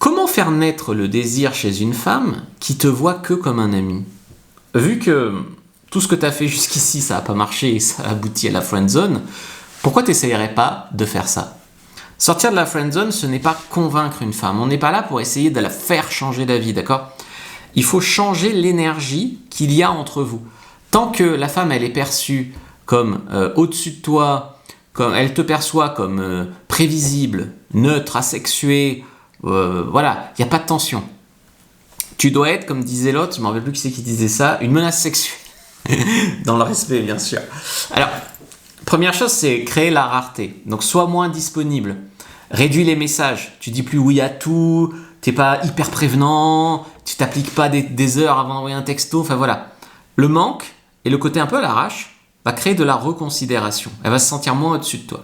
Comment faire naître le désir chez une femme qui te voit que comme un ami? Vu que tout ce que tu as fait jusqu'ici, ça n'a pas marché et ça a abouti à la friendzone, pourquoi tu n'essayerais pas de faire ça? Sortir de la friendzone, ce n'est pas convaincre une femme. On n'est pas là pour essayer de la faire changer d'avis, d'accord? Il faut changer l'énergie qu'il y a entre vous. Tant que la femme, elle est perçue comme au-dessus de toi, comme elle te perçoit comme prévisible, neutre, asexuée, voilà, il n'y a pas de tension. Tu dois être, comme disait l'autre, je ne me rappelle plus qui c'est qui disait ça, une menace sexuelle. Dans le respect, bien sûr. Alors, première chose, c'est créer la rareté. Donc, sois moins disponible. Réduis les messages. Tu dis plus oui à tout, tu n'es pas hyper prévenant, tu t'appliques pas des heures avant d'envoyer un texto. Enfin, voilà. Le manque et le côté un peu à l'arrache va créer de la reconsidération. Elle va se sentir moins au-dessus de toi.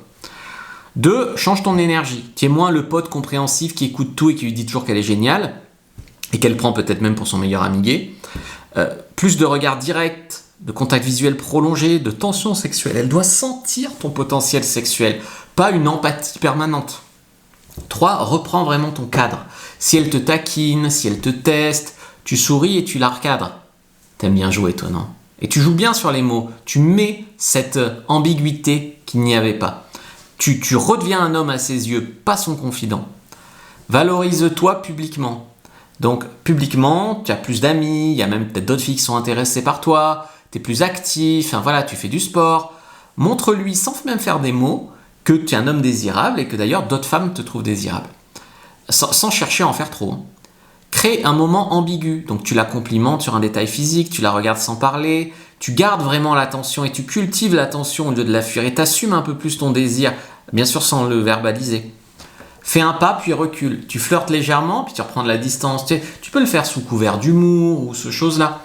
2, change ton énergie. Tu es moins le pote compréhensif qui écoute tout et qui lui dit toujours qu'elle est géniale et qu'elle prend peut-être même pour son meilleur ami gay. Plus de regard direct, de contact visuel prolongé, de tension sexuelle. Elle doit sentir ton potentiel sexuel, pas une empathie permanente. 3, reprends vraiment ton cadre. Si elle te taquine, si elle te teste, tu souris et tu la recadres. T'aimes bien jouer, toi, non? Et tu joues bien sur les mots. Tu mets cette ambiguïté qu'il n'y avait pas. Tu redeviens un homme à ses yeux, pas son confident. Valorise-toi publiquement. Donc, publiquement, tu as plus d'amis, il y a même peut-être d'autres filles qui sont intéressées par toi, tu es plus actif, enfin, voilà, tu fais du sport. Montre-lui, sans même faire des mots, que tu es un homme désirable et que d'ailleurs d'autres femmes te trouvent désirable. Sans chercher à en faire trop. Crée un moment ambigu. Donc, tu la complimentes sur un détail physique, tu la regardes sans parler, tu gardes vraiment l'attention et tu cultives l'attention au lieu de la fuir et tu assumes un peu plus ton désir, bien sûr sans le verbaliser. Fais un pas puis recule. Tu flirtes légèrement puis tu reprends de la distance. Tu peux le faire sous couvert d'humour ou ce chose-là.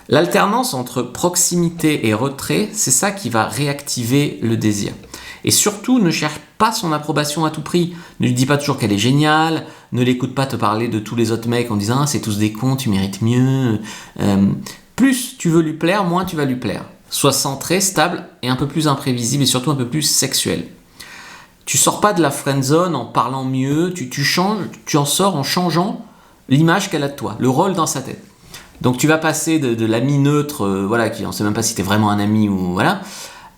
L'alternance entre proximité et retrait, c'est ça qui va réactiver le désir. Et surtout, ne cherche pas son approbation à tout prix. Ne lui dis pas toujours qu'elle est géniale. Ne l'écoute pas te parler de tous les autres mecs en disant « Ah, c'est tous des cons, tu mérites mieux. » Plus tu veux lui plaire, moins tu vas lui plaire. Sois centré, stable et un peu plus imprévisible et surtout un peu plus sexuel. Tu sors pas de la friendzone en parlant mieux, tu en sors en changeant l'image qu'elle a de toi, le rôle dans sa tête. Donc tu vas passer de l'ami neutre, voilà, qui on ne sait même pas si tu es vraiment un ami ou voilà,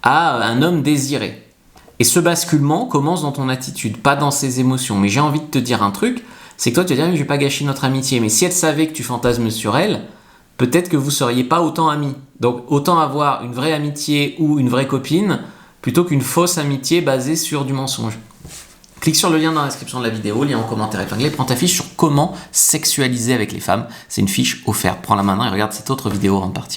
à un homme désiré. Et ce basculement commence dans ton attitude, pas dans ses émotions. Mais j'ai envie de te dire un truc, c'est que toi tu vas dire je vais pas gâcher notre amitié, mais si elle savait que tu fantasmes sur elle, peut-être que vous seriez pas autant amis. Donc autant avoir une vraie amitié ou une vraie copine plutôt qu'une fausse amitié basée sur du mensonge. Clique sur le lien dans la description de la vidéo, lien en commentaire épinglé, prends ta fiche sur comment sexualiser avec les femmes. C'est une fiche offerte. Prends-la maintenant et regarde cette autre vidéo avant de partir.